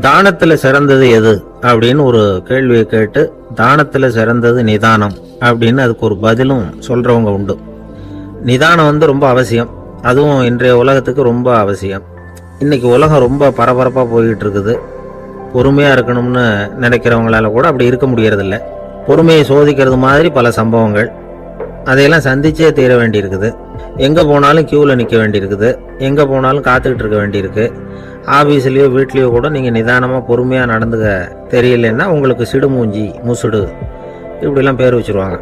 தானத்துல சிறந்தது எது அப்படின்னு ஒரு கேள்வியை கேட்டு, தானத்துல சிறந்தது நிதானம் அப்படின்னு அதுக்கு ஒரு பதிலும் சொல்றவங்க உண்டு. நிதானம் ரொம்ப அவசியம். அதுவும் இன்றைய உலகத்துக்கு ரொம்ப அவசியம். இன்னைக்கு உலகம் ரொம்ப பரபரப்பா போயிட்டு இருக்குது. பொறுமையா இருக்கணும்னு நினைக்கிறவங்களால கூட அப்படி இருக்க முடியறதில்ல. பொறுமையை சோதிக்கிறது மாதிரி பல சம்பவங்கள். அதையெல்லாம் சந்திச்சே தீர வேண்டி இருக்குது. எங்க போனாலும் கியூல நிக்க வேண்டி இருக்குது. எங்க போனாலும் காத்துக்கிட்டு இருக்க வேண்டியிருக்கு. ஆபீஸ்லயோ வீட்லயோ கூட நீங்க நிதானமா பொறுமையா நடந்துக்க தெரியலன்னா உங்களுக்கு சிடுமூஞ்சி, முசுடு இப்படிலாம் பேர் வச்சிருவாங்க.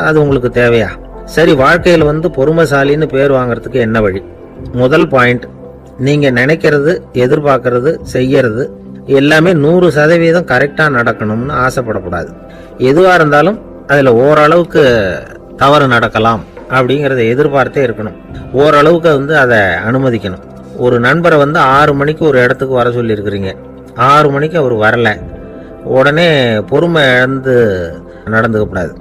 அது உங்களுக்கு தேவையா? சரி, வாழ்க்கையில் பொறுமைசாலின்னு பேர் வாங்கறதுக்கு என்ன வழி? முதல் பாயிண்ட், நீங்க நினைக்கிறது, எதிர்பார்க்கறது, செய்யறது எல்லாமே 100% கரெக்டா நடக்கணும்னு ஆசைப்படக்கூடாது. எதுவா இருந்தாலும் அதுல ஓரளவுக்கு தவறு நடக்கலாம் அப்படிங்கறத எதிர்பார்த்தே இருக்கணும். ஓரளவுக்கு அதை அனுமதிக்கணும். ஒரு நண்பரை 6 மணிக்கு ஒரு இடத்துக்கு வர சொல்லி இருக்கிறீங்க. 6 மணிக்கு அவர் வரல. உடனே பொறுமை இழந்து நடந்துக்க கூடாது.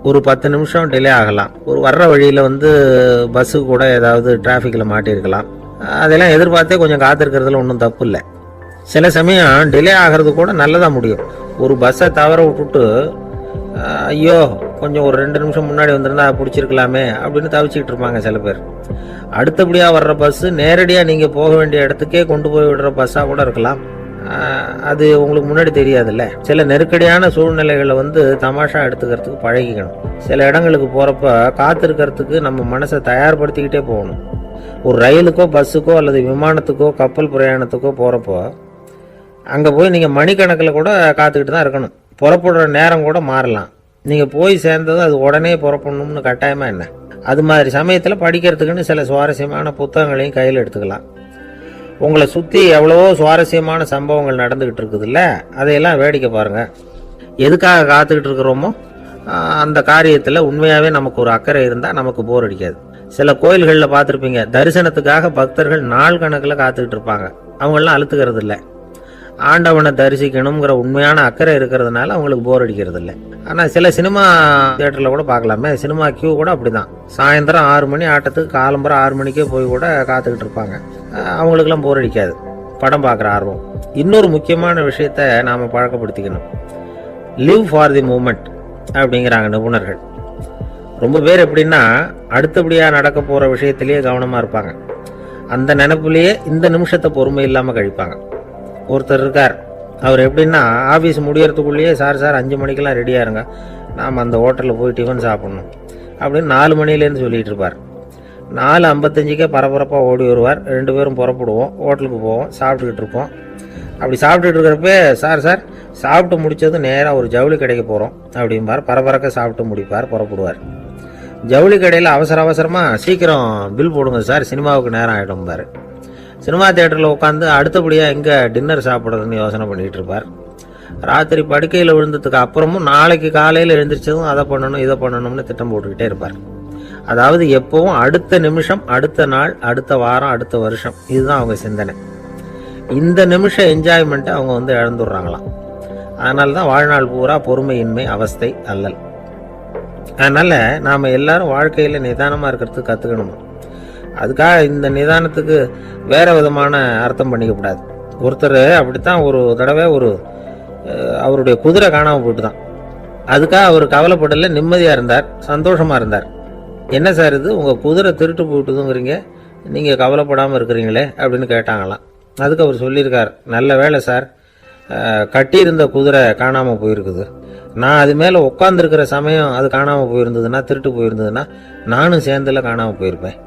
ஒரு 10 நிமிஷம் டிலே ஆகலாம். ஒரு வர்ற வழியில பஸ்ஸு கூட ஏதாவது டிராஃபிக்ல மாட்டிருக்கலாம். அதெல்லாம் எதிர்பார்த்தே கொஞ்சம் காத்திருக்கிறதுல ஒன்றும் தப்பு இல்லை. சில சமயம் டிலே ஆகிறது கூட நல்லதா முடியும். ஒரு பஸ்ஸை தவற விட்டுட்டு, ஐயோ கொஞ்சம் ஒரு 2 நிமிஷம் முன்னாடி வந்திருந்தா பிடிச்சிருக்கலாமே அப்படின்னு தவிச்சுக்கிட்டு இருப்பாங்க சில பேர். அடுத்தபடியா வர்ற பஸ் நேரடியா நீங்க போக வேண்டிய இடத்துக்கே கொண்டு போய் விடுற பஸ்ஸா கூட இருக்கலாம். அது உங்களுக்கு முன்னாடி தெரியாதுல்ல. சில நெருக்கடியான சூழ்நிலைகளை தமாஷா எடுத்துக்கிறதுக்கு பழகிக்கணும். சில இடங்களுக்கு போறப்ப காத்திருக்கிறதுக்கு நம்ம மனசை தயார்படுத்திக்கிட்டே போகணும். ஒரு ரயிலுக்கோ பஸ்ஸுக்கோ அல்லது விமானத்துக்கோ கப்பல் பிரயாணத்துக்கோ போறப்போ அங்க போய் நீங்க மணிக்கணக்கில் கூட காத்துக்கிட்டு தான் இருக்கணும். புறப்படுற நேரம் கூட மாறலாம். நீங்க போய் சேர்ந்ததும் அது உடனே புறப்படணும்னு கட்டாயமா என்ன? அது மாதிரி சமயத்துல படிக்கிறதுக்குன்னு சில சுவாரஸ்யமான புத்தகங்களையும் கையில் எடுத்துக்கலாம். உங்களை சுத்தி எவ்வளவோ சுவாரஸ்யமான சம்பவங்கள் நடந்துகிட்டு இருக்குது இல்ல, அதையெல்லாம் வேடிக்கை பாருங்க. எதுக்காக காத்துக்கிட்டு இருக்கிறோமோ அந்த காரியத்துல உண்மையாவே நமக்கு ஒரு அக்கறை இருந்தா நமக்கு போர் அடிக்காது. சில கோயில்களில் பார்த்துருப்பீங்க, தரிசனத்துக்காக பக்தர்கள் நாள் கணக்கில் காத்துக்கிட்டு இருப்பாங்க. அவங்களாம் அழுத்துக்கிறது இல்லை. ஆண்டவனை தரிசிக்கணுங்கிற உண்மையான அக்கறை இருக்கிறதுனால அவங்களுக்கு போர் அடிக்கிறது இல்லை. ஆனால் சில சினிமா தியேட்டரில் கூட பார்க்கலாமே, சினிமா கியூ கூட அப்படிதான். சாயந்தரம் 6 மணி ஆட்டத்துக்கு காலம்பரம் 6 மணிக்கே போய் கூட காத்துக்கிட்டு இருப்பாங்க. அவங்களுக்கெல்லாம் போர் அடிக்காது, படம் பார்க்குற ஆர்வம். இன்னொரு முக்கியமான விஷயத்த நாம் பழக்கப்படுத்திக்கணும். லிவ் ஃபார் தி மூமெண்ட் அப்படிங்கிறாங்க நிபுணர்கள். ரொம்ப பேர் எப்படின்னா அடுத்தபடியாக நடக்க போகிற விஷயத்திலேயே கவனமாக இருப்பாங்க. அந்த நினைப்புலேயே இந்த நிமிஷத்தை பொறுமை இல்லாமல் கழிப்பாங்க. ஒருத்தர் இருக்கார், அவர் எப்படின்னா ஆஃபீஸ் முடியறதுக்குள்ளேயே சார் 5 மணிக்கெல்லாம் ரெடியாக இருங்க, நாம் அந்த ஹோட்டலில் போய் டிஃபன் சாப்பிட்ணும் அப்படின்னு 4 மணிலேருந்து சொல்லிகிட்டு இருப்பார். 4:55 பரபரப்பாக ஓடி வருவார். 2 பேரும் புறப்படுவோம், ஹோட்டலுக்கு போவோம், சாப்பிட்டுக்கிட்டு இருப்போம். அப்படி சாப்பிட்டுட்டு இருக்கிறப்ப சார் சாப்பிட்டு முடிச்சதும் நேராக ஒரு ஜவுளி கடைக்கு போகிறோம் அப்படிம்பார். பரபரக்க சாப்பிட்டு முடிப்பார், புறப்படுவார். ஜவுளி கடையில் அவசரமாக சீக்கிரம் பில் போடுங்க சார், சினிமாவுக்கு நேரம் ஆகிடும் பாரு. சினிமா தியேட்டரில் உட்காந்து அடுத்தபடியாக எங்கே டின்னர் சாப்பிட்றதுன்னு யோசனை பண்ணிகிட்டு இருப்பார். ராத்திரி படுக்கையில் விழுந்ததுக்கு அப்புறமும் நாளைக்கு காலையில் எழுந்திரிச்சதும் அதை பண்ணணும் இதை பண்ணணும்னு திட்டம் போட்டுக்கிட்டே இருப்பார். அதாவது எப்பவும் அடுத்த நிமிஷம், அடுத்த நாள், அடுத்த வாரம், அடுத்த வருஷம், இதுதான் அவங்க சிந்தனை. இந்த நிமிஷம் என்ஜாய்மெண்ட்டை அவங்க இழந்துடுறாங்களாம். அதனால தான் வாழ்நாள் பூரா பொறுமையின்மை, அவஸ்தை, அல்லல். அதனால நாம எல்லாரும் வாழ்க்கையில நிதானமா இருக்கிறதுக்கு கத்துக்கணும். அதுக்காக இந்த நிதானத்துக்கு வேற விதமான அர்த்தம் பண்ணிக்க கூடாது. ஒருத்தர் அப்படித்தான் ஒரு தடவை அவருடைய குதிரை காணாம போயிட்டுதான். அதுக்காக அவர் கவலைப்படல, நிம்மதியா இருந்தார், சந்தோஷமா இருந்தார். என்ன சார் இது, உங்க குதிரை திருட்டு போயிட்டுதுங்கிறீங்க, நீங்க கவலைப்படாம இருக்கிறீங்களே அப்படின்னு கேட்டாங்களாம். அதுக்கு அவர் சொல்லியிருக்கார், நல்ல வேலை சார், கட்டியிருந்த குதிரை காணாம போயிருக்குது. நான் அது மேல உட்காந்துருக்கிற சமயம் அது காணாம போயிருந்ததுன்னா, திருட்டு போயிருந்ததுன்னா நானும் சேர்ந்துல காணாம போயிருப்பேன்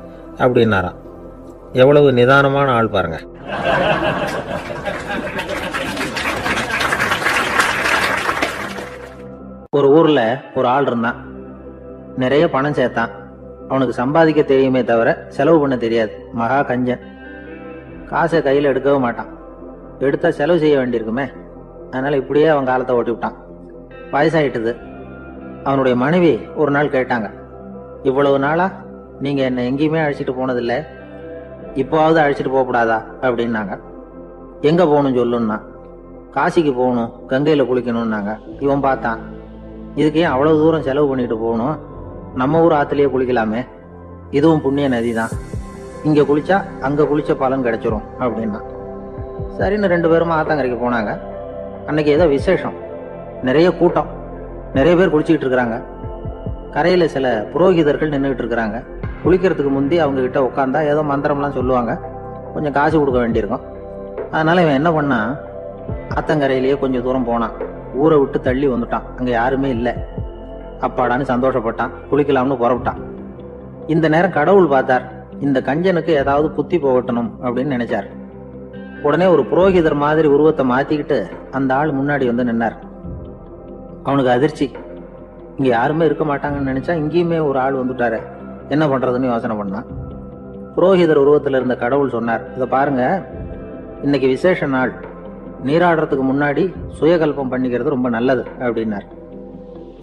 அப்படின்னாராம். எவ்வளவு நிதானமான ஆள் பாருங்க. ஒரு ஊர்ல ஒரு ஆள் இருந்தான். நிறைய பணம் சேர்த்தான். அவனுக்கு சம்பாதிக்க தெரியுமே தவிர செலவு பண்ண தெரியாது. மகா கஞ்சன். காசை கையில் எடுக்கவே மாட்டான். எடுத்தா செலவு செய்ய வேண்டியிருக்குமே. அதனால இப்படியே அவன் காலத்தை ஓட்டி விட்டான். வயசாயிட்டுது. அவனுடைய மனைவி ஒரு நாள் கேட்டாங்க, இவ்வளவு நாளா நீங்க என்ன எங்கேயுமே அழைச்சிட்டு போனதில்லை, இப்போவாவது அழைச்சிட்டு போகக்கூடாதா அப்படின்னாங்க. எங்க போகணும் சொல்லுன்னா, காசிக்கு போகணும், கங்கையில குளிக்கணும்னாங்க. இவன் பார்த்தான், இதுக்கு ஏன் அவ்வளவு தூரம் செலவு பண்ணிட்டு போகணும், நம்ம ஊர் ஆத்துலயே குளிக்கலாமே, இதுவும் புண்ணிய நதி தான், இங்க குளிச்சா அங்க குளிச்ச பலன் கிடைச்சிரும் அப்படின்னா. சரின்னு 2 பேரும் ஆத்தங்கரைக்கு போனாங்க. அன்னைக்கு ஏதோ விசேஷம், நிறைய கூட்டம், நிறைய பேர் குளிச்சுக்கிட்டு இருக்கிறாங்க. கரையில சில புரோகிதர்கள் நின்றுகிட்டு இருக்கிறாங்க. குளிக்கிறதுக்கு முந்தி அவங்க கிட்ட உட்காந்தா ஏதோ மந்திரம்லாம் சொல்லுவாங்க, கொஞ்சம் காசு கொடுக்க வேண்டியிருக்கும். அதனால இவன் என்ன பண்ணா, ஆத்தங்கரையிலேயே கொஞ்சம் தூரம் போனான். ஊரை விட்டு தள்ளி வந்துட்டான். அங்க யாருமே இல்லை. அப்பாடான்னு சந்தோஷப்பட்டான். குளிக்கலாம்னு புறப்பட்டான். இந்த நேரம் கடவுள் பார்த்தார், இந்த கஞ்சனுக்கு ஏதாவது புத்தி போகட்டணும் அப்படின்னு நினைச்சார். உடனே ஒரு புரோகிதர் மாதிரி உருவத்தை மாத்திக்கிட்டு அந்த ஆள் முன்னாடி வந்து நின்னார். அவனுக்கு அதிர்ச்சி. இங்க யாருமே இருக்க மாட்டாங்கன்னு நினைச்சா இங்கேயுமே ஒரு ஆள் வந்துட்டாரு, என்ன பண்றதுன்னு யோசனை பண்ணான். புரோகிதர் உருவத்துல இருந்த கடவுள் சொன்னார், இதை பாருங்க, இன்னைக்கு விசேஷ நாள், நீராடுறதுக்கு முன்னாடி சுயகல்பம் பண்ணிக்கிறது ரொம்ப நல்லது அப்படின்னார்.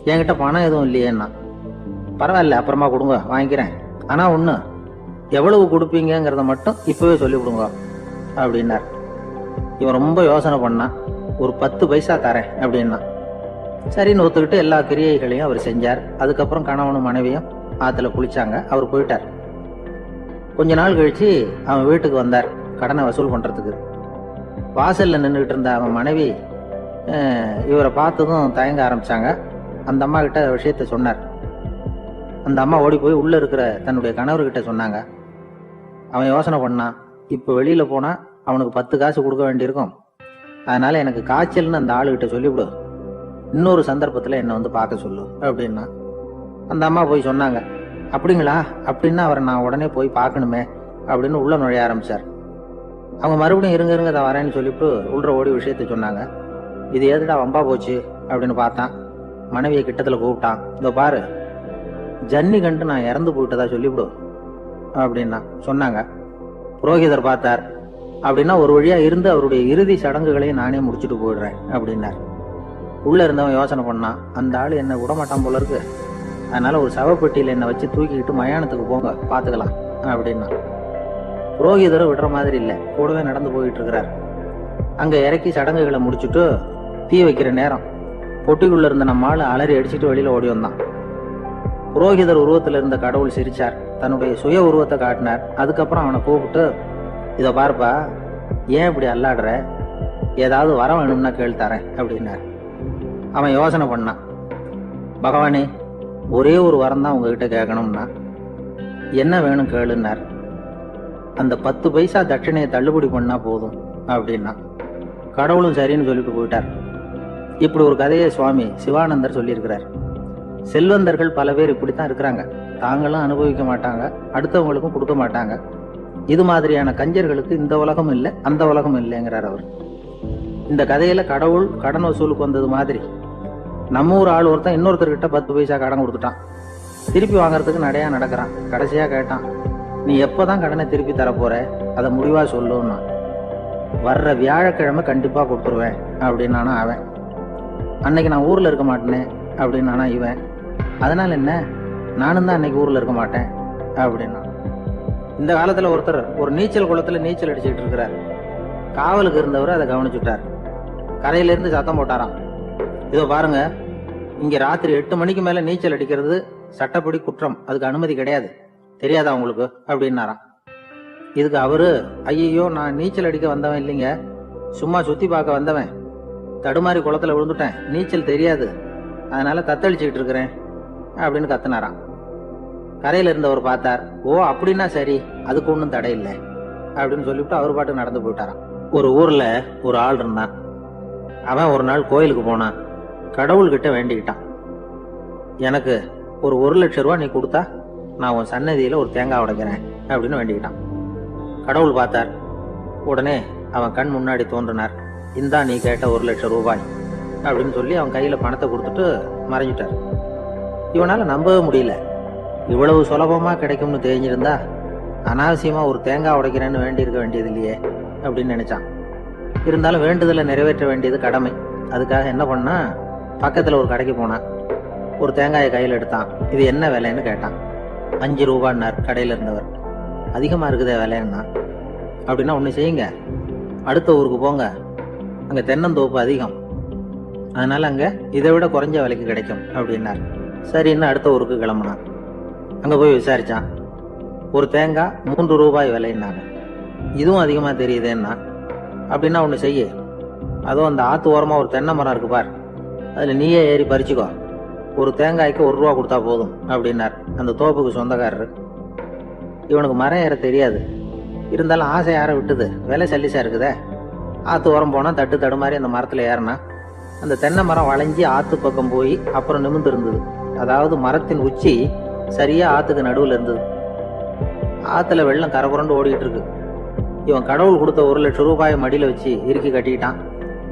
என்கிட்ட பணம் எதுவும் இல்லையேன்னா, பரவாயில்ல அப்புறமா கொடுங்க வாங்கிக்கிறேன், ஆனா ஒண்ணு, எவ்வளவு கொடுப்பீங்கிறத மட்டும் இப்பவே சொல்லி கொடுங்க அப்படின்னார். இவன் ரொம்ப யோசனை பண்ணான். ஒரு 10 பைசா தரேன் அப்படின்னா. சரின்னு ஒத்துக்கிட்டு எல்லா கிரியைகளையும் அவர் செஞ்சார். அதுக்கப்புறம் கணவனும் மனைவியும் ஆத்துல குளிச்சாங்க. அவர் போயிட்டார். கொஞ்ச நாள் கழிச்சு அவன் வீட்டுக்கு வந்தார் கடனை வசூல் பண்றதுக்கு. வாசல்ல நின்றுகிட்டு இருந்த அவன் மனைவி இவரை பார்த்ததும் தயங்க ஆரம்பிச்சாங்க. அந்த அம்மா கிட்ட விஷயத்த சொன்னார். அந்த அம்மா ஓடி போய் உள்ள இருக்கிற தன்னுடைய கணவர்கிட்ட சொன்னாங்க. அவன் யோசனை பண்ணான், இப்ப வெளியில போனா அவனுக்கு 10 காசு கொடுக்க வேண்டியிருக்கும், அதனால எனக்கு காய்ச்சல்னு அந்த ஆளுகிட்ட சொல்லிவிடு, இன்னொரு சந்தர்ப்பத்துல என்ன வந்து பார்க்க சொல்லு அப்படின்னா. அந்த அம்மா போய் சொன்னாங்க. அப்படிங்களா, அப்படின்னா அவரை நான் உடனே போய் பார்க்கணுமே அப்படின்னு உள்ள நுழைய ஆரம்பிச்சார். அவங்க மறுபடியும் இருங்க தான் வரேன்னு சொல்லிவிட்டு உள்ள ஓடி விஷயத்த சொன்னாங்க. இது எதுடா வம்பா போச்சு அப்படின்னு பார்த்தான். மனைவியை கிட்டத்துல கூப்பிட்டான். இதோ பாரு, ஜன்னி கண்டு நான் இறந்து போயிட்டதா சொல்லிவிடு அப்படின்னா சொன்னாங்க. புரோகிதர் பார்த்தார். அப்படின்னா ஒரு வழியா இருந்து அவருடைய இறுதி சடங்குகளையும் நானே முடிச்சுட்டு போயிடுறேன் அப்படின்னார். உள்ள இருந்தவன் யோசனை பண்ணான், அந்த ஆளு என்ன விடமாட்டான் போல இருக்கு, அதனால ஒரு சவப்பெட்டியில என்னை வச்சு தூக்கிக்கிட்டு மயானத்துக்கு போங்க பாத்துக்கலாம் அப்படின்னா. புரோகிதரும் விடுற மாதிரி இல்லை, கூடவே நடந்து போயிட்டு இருக்கிறார். அங்க இறக்கி சடங்குகளை முடிச்சுட்டு தீ வைக்கிற நேரம் பொட்டிக்குள்ள இருந்த நம்ம ஆளு அலறி அடிச்சுட்டு வெளியில ஓடி வந்தான். புரோகிதர் உருவத்துல இருந்த கடவுள் சிரிச்சார், தன்னுடைய சுய உருவத்தை காட்டினார். அதுக்கப்புறம் அவனை கூப்பிட்டு, இதை பார்ப்பா, ஏன் இப்படி அல்லாடுற, ஏதாவது வர வேணும்னா கேள் தரேன் அப்படின்னார். அவன் யோசனை பண்ணான். பகவானே, ஒரே ஒரு வரம் தான் உங்ககிட்ட கேட்கணும்னா. என்ன வேணும் கேளுன்னார். அந்த 10 பைசா தட்சணையை தள்ளுபடி பண்ணா போதும் அப்படின்னா. கடவுளும் சரின்னு சொல்லிட்டு போயிட்டார். இப்படி ஒரு கதையை சுவாமி சிவானந்தர் சொல்லியிருக்கிறார். செல்வந்தர்கள் பல பேர் இப்படித்தான் இருக்கிறாங்க. தாங்களும் அனுபவிக்க மாட்டாங்க, அடுத்தவங்களுக்கும் கொடுக்க மாட்டாங்க. இது மாதிரியான கஞ்சர்களுக்கு இந்த உலகம் இல்லை, அந்த உலகம் இல்லைங்கிறார் அவர். இந்த கதையில கடவுள் கடன் வசூலுக்கு வந்தது மாதிரி நம்ம ஊர் ஆள் ஒருத்தன் இன்னொருத்தர்கிட்ட 10 பைசா கடன் கொடுத்துட்டான். திருப்பி வாங்கறதுக்கு நடையா நடக்கிறான். கடைசியா கேட்டான், நீ எப்பதான் கடனை திருப்பி தரப்போற, அதை முடிவா சொல்லுன்னா. வர்ற வியாழக்கிழமை கண்டிப்பா கொடுத்துருவேன் அப்படின்னானா அவன். அன்னைக்கு நான் ஊர்ல இருக்க மாட்டேனே அப்படின்னானா இவன். அதனால என்ன, நானும் தான் அன்னைக்கு ஊர்ல இருக்க மாட்டேன் அப்படின்னா. இந்த காலத்துல ஒருத்தர் ஒரு நீச்சல் குளத்துல நீச்சல் அடிச்சுட்டு இருக்கிறார். காவலுக்கு இருந்தவர் அதை கவனிச்சுட்டார். கரையில இருந்து சத்தம் போட்டாராம், இதோ பாருங்க, இங்க ராத்திரி 8 மணிக்கு மேல நீச்சல் அடிக்கிறது சட்டப்படி குற்றம், அதுக்கு அனுமதி கிடையாது, தெரியாதா உங்களுக்கு அப்படின்னாராம். இதுக்கு அவரு, ஐயோ நான் நீச்சல் அடிக்க வந்தவன் இல்லைங்க, சும்மா சுத்தி பார்க்க வந்தவன், தடுமாறி குளத்துல விழுந்துட்டேன், நீச்சல் தெரியாது, அதனால தத்தளிச்சுக்கிட்டு இருக்கிறேன் அப்படின்னு கத்துனாராம். கரையில இருந்தவர் பார்த்தார். ஓ அப்படின்னா சரி, அதுக்கு ஒன்றும் தடை இல்லை அப்படின்னு சொல்லிவிட்டு அவர் பாட்டு நடந்து போயிட்டாராம். ஒரு ஊர்ல ஒரு ஆள் இருந்தான். அவன் ஒரு நாள் கோயிலுக்கு போனான். கடவுள்கிட்ட வேண்டிக்கிட்டான், எனக்கு ஒரு 1 லட்சம் ரூபா நீ கொடுத்தா நான் உன் சன்னதியில ஒரு தேங்காய் உடைக்கிறேன் அப்படின்னு வேண்டிக்கிட்டான். கடவுள் பார்த்தார். உடனே அவன் கண் முன்னாடி தோன்றினார். இந்தா நீ கேட்ட 1 லட்சம் ரூபாய் அப்படின்னு சொல்லி அவன் கையில பணத்தை கொடுத்துட்டு மறைஞ்சிட்டார். இவனால நம்பவே முடியல. இவ்வளவு சுலபமா கிடைக்கும்னு தெரிஞ்சிருந்தா அனாவசியமா ஒரு தேங்காய் உடைக்கிறேன்னு வேண்டி இருக்க வேண்டியது இல்லையே அப்படின்னு நினைச்சான். இருந்தாலும் வேண்டுதலை நிறைவேற்ற வேண்டியது கடமை. அதுக்காக என்ன பண்ணா, பக்கத்துல ஒரு கடைக்கு போனான். ஒரு தேங்காயை கையில் எடுத்தான். இது என்ன விலைன்னு கேட்டான். 5 ரூபான்னார் கடையில இருந்தவர். அதிகமா இருக்குதே விலைன்னா. அப்படின்னா ஒண்ணு செய்யுங்க, அடுத்த ஊருக்கு போங்க, அங்க தென்னந்தோப்பு அதிகம், அதனால அங்க இதை விட குறைஞ்ச விலைக்கு கிடைக்கும் அப்படின்னார். சரின்னு அடுத்த ஊருக்கு கிளம்புனான். அங்க போய் விசாரிச்சான். ஒரு தேங்காய் 3 ரூபாய் விலைன்னாங்க. இதுவும் அதிகமா தெரியுதேன்னா. அப்படின்னா ஒன்று செய்ய, அதுவும் அந்த ஆற்று ஓரமாக ஒரு தென்னை மரம் இருக்கு பார், அதில் நீயே ஏறி பறிச்சுக்கோ, ஒரு தேங்காய்க்கு 1 ரூபா கொடுத்தா போதும் அப்படின்னார் அந்த தோப்புக்கு சொந்தக்காரரு. இவனுக்கு மரம் ஏற தெரியாது, இருந்தாலும் ஆசை யாரை விட்டுது, விலை சல்லிசா இருக்குதே. ஆற்று ஓரம் போனால் தட்டு தடுமாறி அந்த மரத்தில் ஏறினா அந்த தென்னை மரம் வளைஞ்சி ஆற்று பக்கம் போய் அப்புறம் நிமிர்ந்து இருந்தது. அதாவது மரத்தின் உச்சி சரியா ஆற்றுக்கு நடுவில் இருந்தது. ஆற்றுல வெள்ளம் கரை புரண்டு ஓடிக்கிட்டு இருக்கு. இவன் கடவுள் கொடுத்த 1 லட்சம் ரூபாயை மடியில் வச்சு இறுக்கி கட்டிக்கிட்டான்.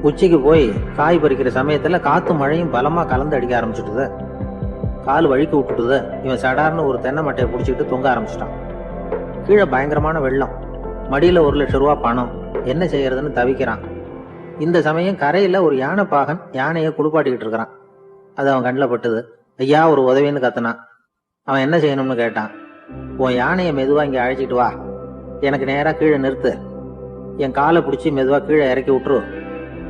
உச்சிக்கு போய் காய் பறிக்கிற சமயத்துல காத்து மழையும் பலமா கலந்து அடிக்க ஆரம்பிச்சுட்டுது. கால் வழுக்கி விட்டுட்டுது. இவன் சடார்னு ஒரு தென்னை மட்டையை பிடிச்சிக்கிட்டு தொங்க ஆரம்பிச்சிட்டான். கீழே பயங்கரமான வெள்ளம், மடியில 1 லட்சம் ரூபா பணம், என்ன செய்யறதுன்னு தவிக்கிறான். இந்த சமயம் கரையில ஒரு யானை பாகன் யானையை குளிப்பாட்டிக்கிட்டு இருக்கிறான். அது அவன் கண்ணில் பட்டுது. ஐயா ஒரு உதவின்னு கத்துனான். அவன் என்ன செய்யணும்னு கேட்டான். உன் யானையை மெதுவா இங்க அழைச்சிட்டு வா, எனக்கு நேரா கீழே நிறுத்து, என் காலை பிடிச்சி மெதுவா கீழே இறக்கி விட்டுரு,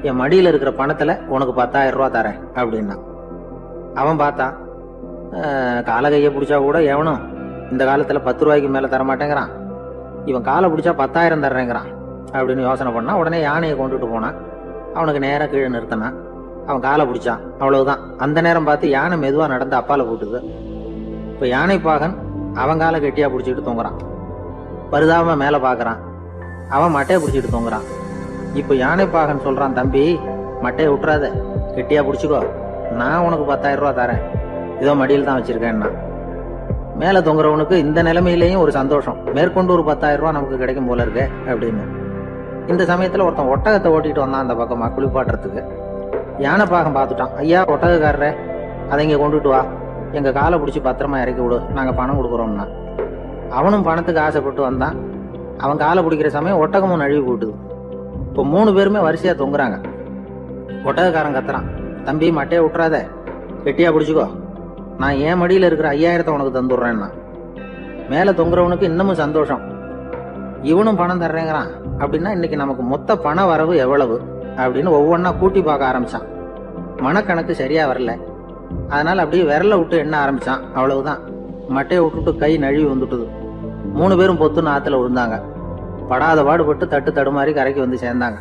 என் மடியில இருக்கிற பணத்துல உனக்கு 10,000 ரூபா தரேன் அப்படின்னா. அவன் பார்த்தான், காலை கையை பிடிச்சா கூட எவனும் இந்த காலத்துல 10 ரூபாய்க்கு மேல தரமாட்டேங்கிறான், இவன் காலை பிடிச்சா 10,000 தர்றேங்கிறான் அப்படின்னு யோசனை பண்ணா. உடனே யானையை கொண்டுட்டு போனான். அவனுக்கு நேரம் கீழே நிறுத்தினான். அவன் காலை பிடிச்சான். அவ்வளவுதான். அந்த நேரம் பார்த்து யானை மெதுவா நடந்து அப்பால போட்டுது. இப்ப யானை பாகன் அவன் காலை கெட்டியா பிடிச்சிட்டு தொங்குறான். பரிதாபமா மேல பாக்குறான். அவன் மட்டையை பிடிச்சிட்டு தொங்குறான். இப்ப யானை பாகன் சொல்றான், தம்பி மட்டையை விட்டுறாத, கெட்டியா பிடிச்சிக்கோ, நான் உனக்கு 10,000 ரூபா தரேன், இதோ மடியில் தான் வச்சிருக்கேன்னா. மேல தொங்குறவனுக்கு இந்த நிலைமையிலேயும் ஒரு சந்தோஷம், மேற்கொண்டு ஒரு 10,000 ரூபா நமக்கு கிடைக்கும் போல இருக்கு அப்படின்னு. இந்த சமயத்துல ஒருத்தன் ஒட்டகத்தை ஓட்டிட்டு வந்தான் அந்த பக்கமா குளிப்பாட்டுறதுக்கு. யானை பாகம் பார்த்துட்டான். ஐயா ஒட்டகக்காரரே, அதை இங்க கொண்டுட்டு வா, எங்க காலை பிடிச்சி பத்திரமா இறக்கி விடு, நாங்க பணம் கொடுக்குறோம்னா. அவனும் பணத்துக்கு ஆசைப்பட்டு வந்தான். அவன் காலை பிடிக்கிற சமயம் ஒட்டகமும் நழுவி போட்டுது. இப்போ 3 பேருமே வரிசையா தொங்குறாங்க. ஒட்டகக்காரன் கத்துறான், தம்பி மட்டையை விட்டுறாத, கெட்டியா பிடிச்சிக்கோ, நான் என் மடியில இருக்கிற 5,000 உனக்கு தந்துடுறேன்னா. மேல தொங்குறவனுக்கு இன்னமும் சந்தோஷம், இவனும் பணம் தர்றேங்கிறான் அப்படின்னா இன்னைக்கு நமக்கு மொத்த பண வரவு எவ்வளவு அப்படின்னு ஒவ்வொன்னா கூட்டி பார்க்க ஆரம்பிச்சான். மனக்கணக்கு சரியா வரல, அதனால அப்படியே விரல விட்டு எண்ண ஆரம்பிச்சான். அவ்வளவுதான், மட்டையை விட்டுட்டு கை நழுவி வந்துட்டுது. 3 பேரும் பொத்துன்னு ஆத்துல விழுந்தாங்க. படாத பாடுபட்டு தட்டு தடுமாறி கரைக்கு வந்து சேர்ந்தாங்க.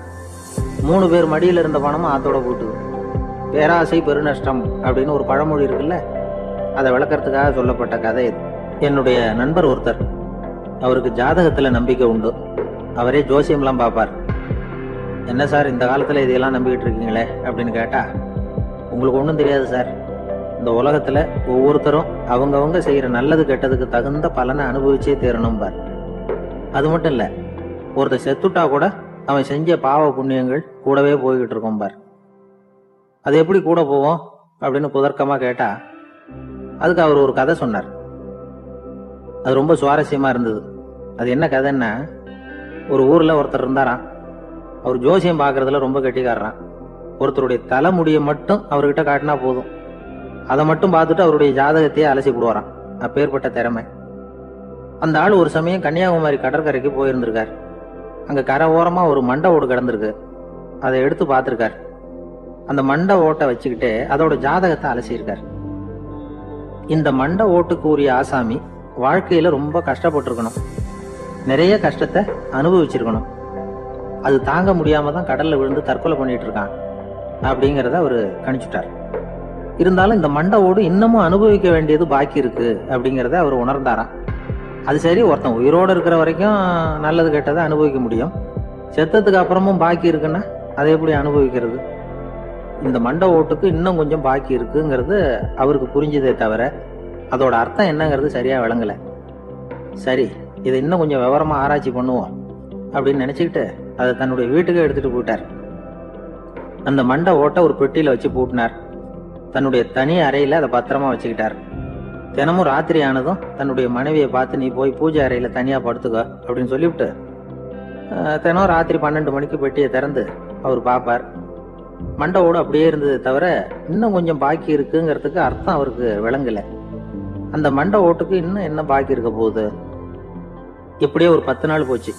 3 பேர் மடியில் இருந்த பணமும் ஆத்தோட போட்டுது. பேராசை பெருநஷ்டம் அப்படின்னு ஒரு பழமொழி இருக்குல்ல, அதை விளக்கறதுக்காக சொல்லப்பட்ட கதை இது. என்னுடைய நண்பர் ஒருத்தர், அவருக்கு ஜாதகத்துல நம்பிக்கை உண்டு. அவரே ஜோசியம்லாம் பார்ப்பார். என்ன சார் இந்த காலத்துல இதையெல்லாம் நம்பிக்கிட்டு இருக்கீங்களே அப்படின்னு கேட்டா, உங்களுக்கு ஒன்றும் தெரியாது சார், இந்த உலகத்துல ஒவ்வொருத்தரும் அவங்கவங்க செய்யற நல்லது கெட்டதுக்கு தகுந்த பலனை அனுபவிச்சே தீரணும் பார். அது மட்டும் இல்ல, ஒருத்தர் செத்துட்டா கூட அவன் செஞ்ச பாவ புண்ணியங்கள் கூடவே போய்கிட்டு இருக்கும் பார். அது எப்படி கூட போவோம் அப்படின்னு குதர்க்கமா கேட்டா, அதுக்கு அவர் ஒரு கதை சொன்னார். அது ரொம்ப சுவாரஸ்யமா இருந்தது. அது என்ன கதைன்னா, ஒரு ஊர்ல ஒருத்தர் இருந்தாராம். அவர் ஜோசியம் பாக்குறதுல ரொம்ப கெட்டிக்காரரான். ஒருத்தருடைய தலைமுடியை மட்டும் அவர்கிட்ட காட்டினா போதும், அதை மட்டும் பார்த்துட்டு அவருடைய ஜாதகத்தையே அலசி விடுவாராம். அப்பேற்பட்ட திறமை. அந்த ஆள் ஒரு சமயம் கன்னியாகுமரி கடற்கரைக்கு போயிருந்திருக்கார். அங்க கரை ஓரமா ஒரு மண்டை ஓடு கிடந்திருக்கு. அதை எடுத்து பார்த்திருக்கார். அந்த மண்டை ஓட்டை வச்சுக்கிட்டே அதோட ஜாதகத்தை அலசியிருக்கார். இந்த மண்டை ஓட்டுக்கு உரிய ஆசாமி வாழ்க்கையில ரொம்ப கஷ்டப்பட்டிருக்கணும், நிறைய கஷ்டத்தை அனுபவிச்சிருக்கணும். அது தாங்க முடியாம தான் கடல்ல விழுந்து தற்கொலை பண்ணிட்டு இருக்கான் அப்படிங்கிறத அவரு கணிச்சுட்டார். இருந்தாலும் இந்த மண்டை ஓடு இன்னமும் அனுபவிக்க வேண்டியது பாக்கி இருக்கு அப்படிங்கிறத அவர் உணர்ந்தாராம். அது சரி, ஒருத்தன் உயிரோடு இருக்கிற வரைக்கும் நல்லது கெட்டதை அனுபவிக்க முடியும், செத்ததுக்கு அப்புறமும் பாக்கி இருக்குன்னா அதை எப்படி அனுபவிக்கிறது? இந்த மண்டை ஓட்டுக்கு இன்னும் கொஞ்சம் பாக்கி இருக்குங்கிறது அவருக்கு புரிஞ்சதே தவிர அதோட அர்த்தம் என்னங்கிறது சரியா விளங்கல. சரி, இதை இன்னும் கொஞ்சம் விவரமா ஆராய்ச்சி பண்ணுவோம் அப்படின்னு நினைச்சுக்கிட்டு அதை தன்னுடைய வீட்டுக்கு எடுத்துட்டு போயிட்டார். அந்த மண்டை ஓட்டை ஒரு பெட்டியில வச்சு பூட்டினார். தன்னுடைய தனி அறையில அதை பத்திரமா வச்சுக்கிட்டார். தினமும் ராத்திரி ஆனதும் தன்னுடைய மனைவியை பார்த்து, நீ போய் பூஜை அறையில தனியா படுத்துக்க அப்படின்னு சொல்லிவிட்டு தினம் ராத்திரி 12 மணிக்கு பெட்டியை திறந்து அவர் பார்ப்பார். மண்டை ஓடு அப்படியே இருந்தது தவிர இன்னும் கொஞ்சம் பாக்கி இருக்குங்கிறதுக்கு அர்த்தம் அவருக்கு விளங்கல. அந்த மண்டை ஓட்டுக்கு இன்னும் என்ன பாக்கி இருக்க போகுது? இப்படியே ஒரு 10 நாள் போச்சு.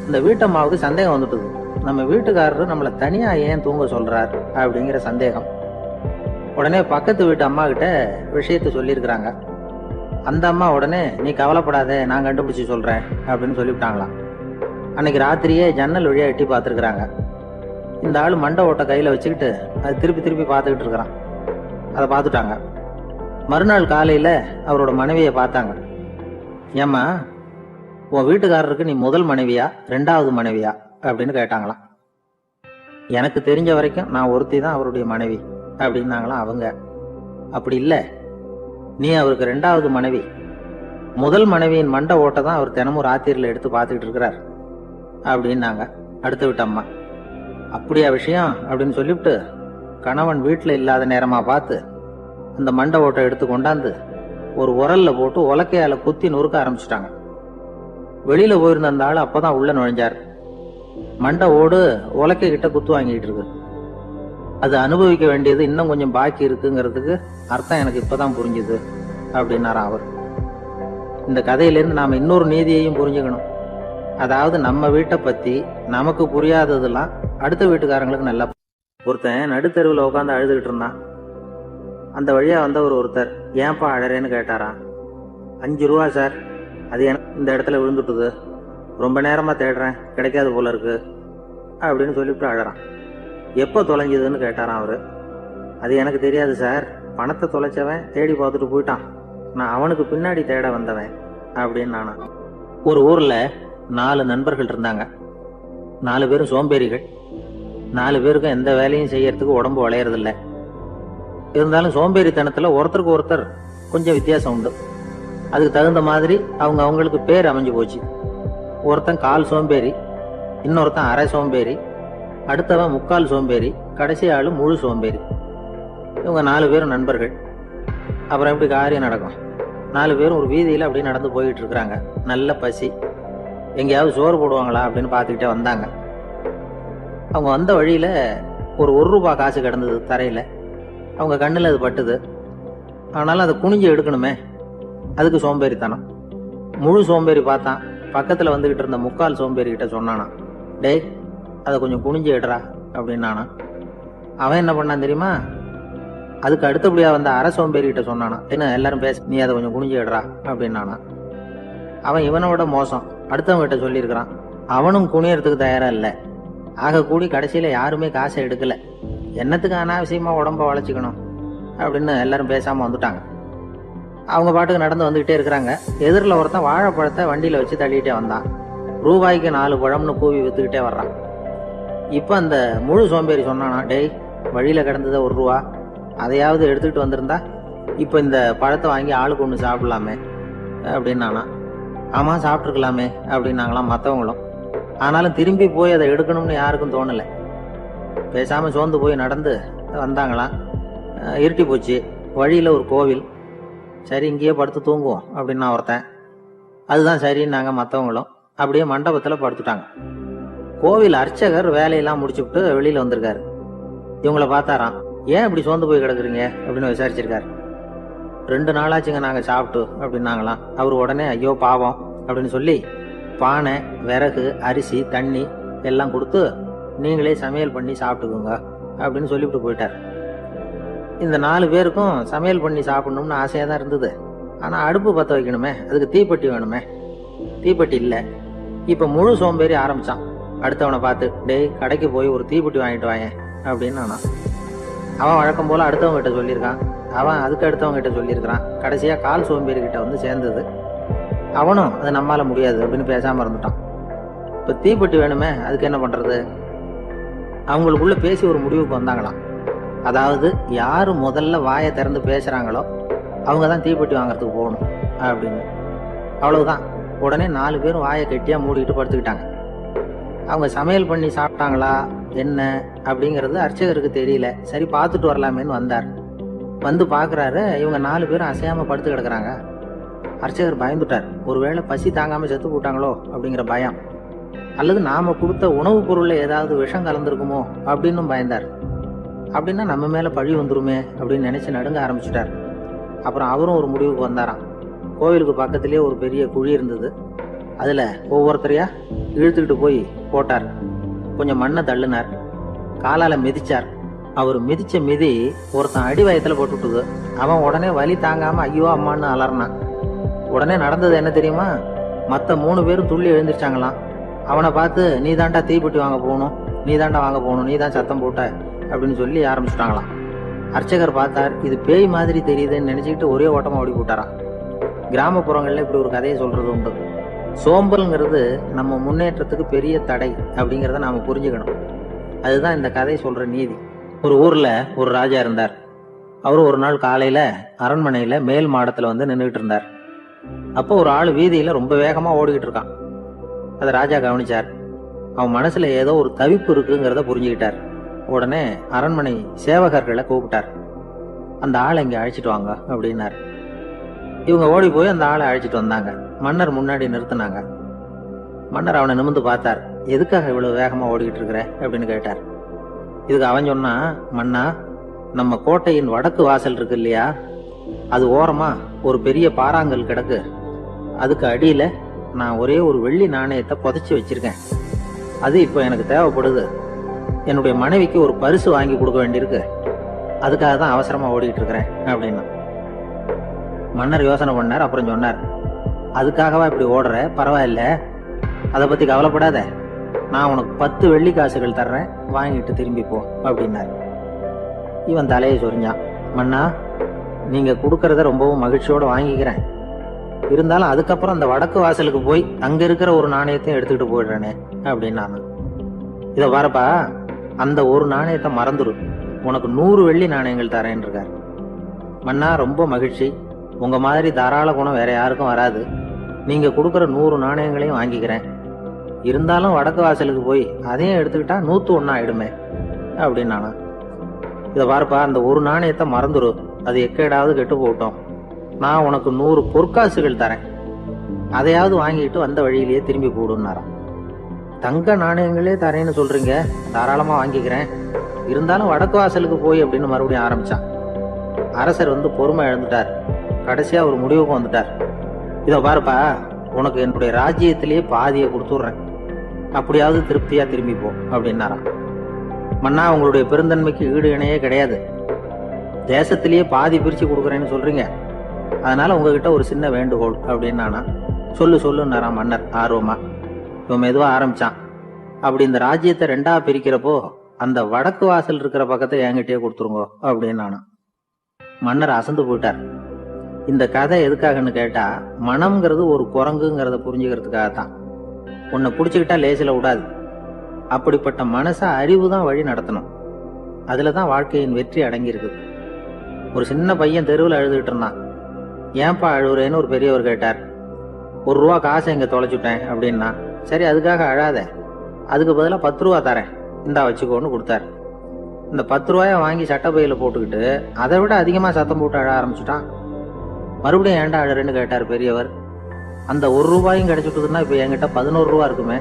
இந்த வீட்டம்மாவுக்கு சந்தேகம் வந்துட்டுது. நம்ம வீட்டுக்காரரு நம்மளை தனியா ஏன் தூங்க சொல்றார் அப்படிங்கிற சந்தேகம். உடனே பக்கத்து வீட்டு அம்மா கிட்ட விஷயத்த சொல்லியிருக்கிறாங்க. அந்த அம்மா உடனே, நீ கவலைப்படாத, நான் கண்டுபிடிச்சு சொல்றேன் அப்படின்னு சொல்லிவிட்டாங்களாம். அன்னைக்கு ராத்திரியே ஜன்னல் வழியா எட்டி பார்த்துருக்குறாங்க. இந்த ஆள் மண்டை ஓட்டை கையில வச்சுக்கிட்டு அது திருப்பி திருப்பி பார்த்துக்கிட்டு இருக்கிறான். அதை பார்த்துட்டாங்க. மறுநாள் காலையில அவரோட மனைவியை பார்த்தாங்க. ஏம்மா, உன் வீட்டுக்காரருக்கு நீ முதல் மனைவியா ரெண்டாவது மனைவியா அப்படின்னு கேட்டாங்களாம். எனக்கு தெரிஞ்ச வரைக்கும் நான் ஒருத்தி தான் அவருடைய மனைவி அப்படின்னாங்களாம் அவங்க. அப்படி இல்லை, நீ அவருக்கு ரெண்டாவது மனைவி. முதல் மனைவியின் மண்டை ஓட்டை தான் அவர் தினமும் ராத்திரியில் எடுத்து பார்த்துக்கிட்டு இருக்கிறார் அப்படின்னாங்க அடுத்த வீட்டு அம்மா. அப்படியா விஷயம் அப்படின்னு சொல்லிவிட்டு கணவன் வீட்டில் இல்லாத நேரமா பார்த்து அந்த மண்டை ஓட்டை எடுத்து கொண்டாந்து ஒரு உரல்ல போட்டு உலக்கையால குத்தி நொறுக்க ஆரம்பிச்சிட்டாங்க. வெளியில போயிருந்த அந்த ஆள் அப்பதான் உள்ள நுழைஞ்சார். மண்டை ஓடு உலக்கை கிட்ட குத்து வாங்கிட்டு இருக்கு. அது அனுபவிக்க வேண்டியது இன்னும் கொஞ்சம் பாக்கி இருக்குங்கிறதுக்கு அர்த்தம் எனக்கு இப்பதான் புரிஞ்சுது அப்படின்னாராம் அவர். இந்த கதையிலேருந்து நாம இன்னொரு நீதியையும் புரிஞ்சுக்கணும். அதாவது நம்ம வீட்டை பத்தி நமக்கு புரியாததெல்லாம் அடுத்த வீட்டுக்காரங்களுக்கு நல்லா. ஒருத்தன் நடுத்தெருவில் உட்காந்து அழுதுகிட்டு இருந்தான். அந்த வழியா வந்தவர் ஒருத்தர், ஏன்பா அழறேன்னு கேட்டாராம். 5 ரூபா சார், அது எனக்கு இந்த இடத்துல விழுந்துட்டுது, ரொம்ப நேரமா தேடுறேன், கிடைக்காது போல இருக்கு அப்படின்னு சொல்லிவிட்டு அழறான். எப்போ தொலைஞ்சதுன்னு கேட்டாராம் அவரு. அது எனக்கு தெரியாது சார், பணத்தை தொலைச்சவன் தேடி பார்த்துட்டு போயிட்டான், நான் அவனுக்கு பின்னாடி தேட வந்தவன் அப்படின்னு நானா. ஒரு ஊர்ல 4 நண்பர்கள் இருந்தாங்க. 4 பேரும் சோம்பேறிகள். 4 பேருக்கும் எந்த வேலையும் செய்யறதுக்கு உடம்பு வளையறதில்ல. இருந்தாலும் சோம்பேறித்தனத்துல ஒருத்தருக்கு ஒருத்தர் கொஞ்சம் வித்தியாசம் உண்டு. அதுக்கு தகுந்த மாதிரி அவங்களுக்கு பேர் அமைஞ்சு போச்சு. ஒருத்தன் கால் சோம்பேறி, இன்னொருத்தன் அரை சோம்பேறி, அடுத்தவன் முக்கால் சோம்பேறி, கடைசி ஆளு முழு சோம்பேறி. இவங்க 4 பேரும் நண்பர்கள். அப்புறம் எப்படி காரியம் நடக்கும்? 4 பேரும் ஒரு வீதியில அப்படியே நடந்து போயிட்டு இருக்கிறாங்க. நல்ல பசி. எங்கேயாவது சோறு போடுவாங்களா அப்படின்னு பார்த்துக்கிட்டே வந்தாங்க. அவங்க வந்த வழியில ஒரு 1 ரூபாய் காசு கிடந்தது தரையில. அவங்க கண்ணில் அது பட்டுது. ஆனாலும் அதை குனிஞ்சு எடுக்கணுமே, அதுக்கு சோம்பேறித்தனம். முழு சோம்பேறி பார்த்தான். பக்கத்துல வந்துகிட்டு இருந்த முக்கால் சோம்பேறி கிட்ட சொன்னானா, டேய் அதை கொஞ்சம் குனிஞ்சு எடுறா அப்படின்னானா. அவன் என்ன பண்ணான் தெரியுமா? அதுக்கு அடுத்தபடியா வந்த அரை சோம்பேறி கிட்ட சொன்னானா, என்ன எல்லாரும் பேச, நீ அதை கொஞ்சம் குனிஞ்சு எடுறா அப்படின்னானா. அவன் இவனோட மோசம், அடுத்தவங்க கிட்ட சொல்லியிருக்கிறான். அவனும் குனியறதுக்கு தயாரா இல்லை. ஆக கூடி கடைசியில யாருமே காசை எடுக்கல. என்னத்துக்கு அனாவசியமா உடம்ப வளைச்சிக்கணும் அப்படின்னு எல்லாரும் பேசாம வந்துட்டாங்க. அவங்க பாட்டுக்கு நடந்து வந்துகிட்டே இருக்கிறாங்க. எதிரில் ஒருத்தன் வாழைப்பழத்தை வண்டியில வச்சு தள்ளிட்டே வந்தான். ரூபாய்க்கு 4 பழம்னு கூவி வித்துக்கிட்டே வர்றான். இப்ப அந்த முழு சோம்பேறி சொன்னானா, டேய் வழியில கிடந்தத 1 ரூபா, அதையாவது எடுத்துக்கிட்டு வந்திருந்தா இப்ப இந்த பழத்தை வாங்கி ஆளுக்கு 1 சாப்பிடலாமே அப்படின்னானா. ஆமா சாப்பிட்டுருக்கலாமே அப்படின்னாங்களாம் மற்றவங்களும். ஆனாலும் திரும்பி போய் அதை எடுக்கணும்னு யாருக்கும் தோணலை. பேசாம சோர்ந்து போய் நடந்து வந்தாங்களாம். இருட்டி போச்சு. வழியில ஒரு கோவில். சரி இங்கேயே படுத்து தூங்குவோம் அப்படின்னா ஒருத்தன். அதுதான் சரின்னாங்க மற்றவங்களும். அப்படியே மண்டபத்துல படுத்துட்டாங்க. கோவில் அர்ச்சகர் வேலையெல்லாம் முடிச்சுட்டு வெளியில வந்திருக்காரு. இவங்கள பார்த்தாராம். ஏன் இப்படி சோர்ந்து போய் கிடக்குறீங்க அப்படின்னு விசாரிச்சிருக்காரு. 2 நாளாச்சுங்க நாங்க சாப்பிட்டு அப்படின்னாங்களாம். அவர் உடனே ஐயோ பாவம் அப்படின்னு சொல்லி பானை, விறகு, அரிசி, தண்ணி எல்லாம் கொடுத்து நீங்களே சமையல் பண்ணி சாப்பிட்டுக்கோங்க அப்படின்னு சொல்லிவிட்டு போயிட்டார். இந்த 4 பேருக்கும் சமையல் பண்ணி சாப்பிடணும்னு ஆசையா தான் இருந்தது. ஆனா அடுப்பு பற்ற வைக்கணுமே, அதுக்கு தீப்பெட்டி வேணுமே. தீப்பெட்டி இல்லை. இப்ப முழு சோம்பேறி ஆரம்பிச்சான். அடுத்தவனை பார்த்து, டேய் கடைக்கு போய் ஒரு தீப்பெட்டி வாங்கிட்டு வாயேன் அப்படின்னு நானா. அவன் வழக்கம் போல அடுத்தவங்க கிட்ட சொல்லியிருக்கான். அவன் அதுக்கு அடுத்தவங்க கிட்ட சொல்லியிருக்கிறான். கடைசியா கால் சோம்பேறி கிட்ட வந்து சேர்ந்தது. அவனும் அது நம்மால முடியாது அப்படின்னு பேசாம இருந்துட்டான். இப்ப தீப்பெட்டி வேணுமே, அதுக்கு என்ன பண்றது? அவங்களுக்குள்ள பேசி ஒரு முடிவுக்கு வந்தாங்களாம். அதாவது யாரு முதல்ல வாயை திறந்து பேசுறாங்களோ அவங்க தான் தீப்பெட்டி வாங்கறதுக்கு போகணும் அப்படின்னு. அவ்வளவுதான். உடனே 4 பேரும் வாயை கெட்டியா மூடிட்டு படுத்துக்கிட்டாங்க. அவங்க சமையல் பண்ணி சாப்பிட்டாங்களா என்ன அப்படிங்கிறது அர்ச்சகருக்கு தெரியல. சரி பார்த்துட்டு வரலாமேன்னு வந்தார். வந்து பாக்குறாரு, இவங்க 4 பேரும் அசையாம படுத்து கிடக்குறாங்க. அர்ச்சகர் பயந்துட்டார். ஒருவேளை பசி தாங்காம செத்து போட்டாங்களோ அப்படிங்கிற பயம், அல்லது நாம கொடுத்த உணவுப் பொருள்ல ஏதாவது விஷம் கலந்துருக்குமோ அப்படின்னு பயந்தார். அப்படின்னா நம்ம மேல பழி வந்துருமே அப்படின்னு நினைச்சு நடுங்க ஆரம்பிச்சுட்டார். அப்புறம் அவரும் ஒரு முடிவுக்கு வந்தாராம். கோவிலுக்கு பக்கத்திலேயே ஒரு பெரிய குழி இருந்தது. அதுல ஒவ்வொருத்தரையா இழுத்துக்கிட்டு போய் போட்டார். கொஞ்சம் மண்ணை தள்ளினார். காலால மிதிச்சார். அவர் மிதிச்ச மிதி ஒருத்தன் அடி வயத்துல போட்டுட்டுது. அவன் உடனே வலி தாங்காம ஐயோ அம்மான்னு அலறினான். உடனே நடந்தது என்ன தெரியுமா? மற்ற 3 பேரும் துள்ளி எழுந்திருச்சாங்களாம். அவனை பார்த்து நீ தாண்டா தீப்பெட்டி வாங்க போகணும், நீ தாண்டா வாங்க போகணும், நீ தான் சத்தம் போட்ட அப்படின்னு சொல்லி ஆரம்பிச்சுட்டாங்களாம். அர்ச்சகர் பார்த்தார், இது பேய் மாதிரி தெரியுதுன்னு நினைச்சுக்கிட்டு ஒரே ஓட்டமா ஓடி போட்டாராம். கிராமப்புறங்கள்ல இப்படி ஒரு கதையை சொல்றது உண்டு. சோம்பல்ங்கிறது நம்ம முன்னேற்றத்துக்கு பெரிய தடை அப்படிங்கிறத நாம புரிஞ்சுக்கணும். அதுதான் இந்த கதை சொல்ற நீதி. ஒரு ஊர்ல ஒரு ராஜா இருந்தார். அவரு ஒரு நாள் காலையில அரண்மனையில மேல் மாடத்துல வந்து நின்றுட்டு இருந்தார். அப்போ ஒரு ஆள் வீதியில ரொம்ப வேகமா ஓடிக்கிட்டு இருக்கான். அதை ராஜா கவனிச்சார். அவன் மனசுல ஏதோ ஒரு தவிப்பு இருக்குங்கிறத புரிஞ்சுக்கிட்டார். உடனே அரண்மனை சேவகர்களை கூப்பிட்டார். அந்த ஆளை இங்க அழைச்சிட்டு வாங்க அப்படின்னாரு. இவங்க ஓடி போய் அந்த ஆளை அழைச்சிட்டு வந்தாங்க. மன்னர் முன்னாடி நிறுத்தினாங்க. மன்னர் அவனை நிமிர்ந்து பார்த்தார். எதுக்காக இவ்வளவு வேகமா ஓடிக்கிட்டு இருக்கிற அப்படின்னு கேட்டார். இதுக்கு அவன் சொன்னா, மன்னா, நம்ம கோட்டையின் வடக்கு வாசல் இருக்கு இல்லையா, அது ஓரமா ஒரு பெரிய பாறாங்கல் கிடக்கு. அதுக்கு அடியில நான் ஒரே ஒரு வெள்ளி நாணயத்தை புதைச்சி வச்சிருக்கேன். அது இப்போ எனக்கு தேவைப்படுது. என்னுடைய மனைவிக்கு ஒரு பரிசு வாங்கி கொடுக்க வேண்டியிருக்கு. அதுக்காக தான் அவசரமா ஓடிக்கிட்டு இருக்கிறேன் அப்படின்னா. மன்னர் யோசனை பண்ணார். அப்புறம் சொன்னார், அதுக்காகவா இப்படி ஓடுற? பரவாயில்ல, அதை பத்தி கவலைப்படாத. நான் உனக்கு 10 வெள்ளி காசுகள் தர்றேன், வாங்கிட்டு திரும்பி போ அப்படின்னார். இவன் தலையை சொரிஞ்சான். மன்னா, நீங்க கொடுக்கறத ரொம்பவும் மகிழ்ச்சியோட வாங்கிக்கிறேன். இருந்தாலும் அதுக்கப்புறம் அந்த வடக்கு வாசலுக்கு போய் அங்க இருக்கிற ஒரு நாணயத்தையும் எடுத்துக்கிட்டு போயிடுறேனே அப்படின்னாங்க. இத பாருப்பா, அந்த ஒரு நாணயத்தை மறந்துடும், உனக்கு 100 வெள்ளி நாணயங்கள் தரேன் இருக்கார். மன்னா, ரொம்ப மகிழ்ச்சி. உங்க மாதிரி தாராள குணம் வேற யாருக்கும் வராது. நீங்க கொடுக்கற 100 நாணயங்களையும் வாங்கிக்கிறேன். இருந்தாலும் வடக்கு வாசலுக்கு போய் அதையும் எடுத்துக்கிட்டா 101 ஆயிடுமே அப்படின்னானா. இத பாருப்பா, அந்த ஒரு நாணயத்தை மறந்துரு, அது எக்கேடாவது கெட்டு போட்டோம். நான் உனக்கு 100 பொற்காசுகள் தரேன், அதையாவது வாங்கிட்டு வந்த வழியிலேயே திரும்பி போடுன்னாராம். தங்க நாணயங்களே தரேன்னு சொல்றீங்க, தாராளமா வாங்கிக்கிறேன். இருந்தாலும் வடக்கு வாசலுக்கு போய் அப்படின்னு மறுபடியும் ஆரம்பிச்சான். அரசர் வந்து பொறுமை இழந்துட்டார். கடைசியா ஒரு முடிவுக்கு வந்துட்டார். இத பாருப்பா, உனக்கு என்னுடைய ராஜ்யத்திலேயே பாதியை கொடுத்துடுறேன், அப்படியாவது திருப்தியா திரும்பி போ அப்படின்னாராம். மன்னா, உங்களுடைய பெருந்தன்மைக்கு ஈடு இணையே கிடையாது. தேசத்திலேயே பாதி பிரிச்சு கொடுக்குறேன்னு சொல்றீங்க, அதனால உங்ககிட்ட ஒரு சின்ன வேண்டுகோள் அப்படின்னானா. சொல்லுன்னாராம் மன்னர் ஆர்வமா. இவன் மெதுவா ஆரம்பிச்சான். அப்படி இந்த ராஜ்யத்தை 2ஆ பிரிக்கிறப்போ அந்த வடக்கு வாசல் இருக்கிற பக்கத்தை என்கிட்டயே கொடுத்துருங்க அப்படின்னானா. மன்னர் அசந்து போயிட்டார். இந்த கதை எதுக்காகன்னு கேட்டா, மனம்ங்கிறது ஒரு குரங்குங்கிறத புரிஞ்சுக்கிறதுக்காகத்தான். உன்னை புடிச்சுக்கிட்டா லேசில விடாது. அப்படிப்பட்ட மனசை அறிவு தான் வழி நடத்தணும். அதுலதான் வாழ்க்கையின் வெற்றி அடங்கி இருக்குது. ஒரு சின்ன பையன் தெருவில் அழுதுகிட்டு இருந்தான். ஏன்பா அழுவுறேன்னு ஒரு பெரியவர் கேட்டார். 1 ரூபா காசை இங்க தொலைச்சுட்டேன் அப்படின்னா. சரி, அதுக்காக அழாத, அதுக்கு பதிலா 10 ரூபா தரேன், இந்தா வச்சுக்கோன்னு கொடுத்தாரு. இந்த 10 ரூபாய வாங்கி சட்டப்பையில போட்டுக்கிட்டு அதை விட அதிகமா சத்தம் போட்டு அழ ஆரம்பிச்சுட்டான். மறுபடியும் ஏன்டா அழறேன்னு கேட்டார் பெரியவர். அந்த 1 ரூபாயும் கிடைச்சிட்டுதுன்னா இப்ப என்கிட்ட 11 ரூபா இருக்குமே.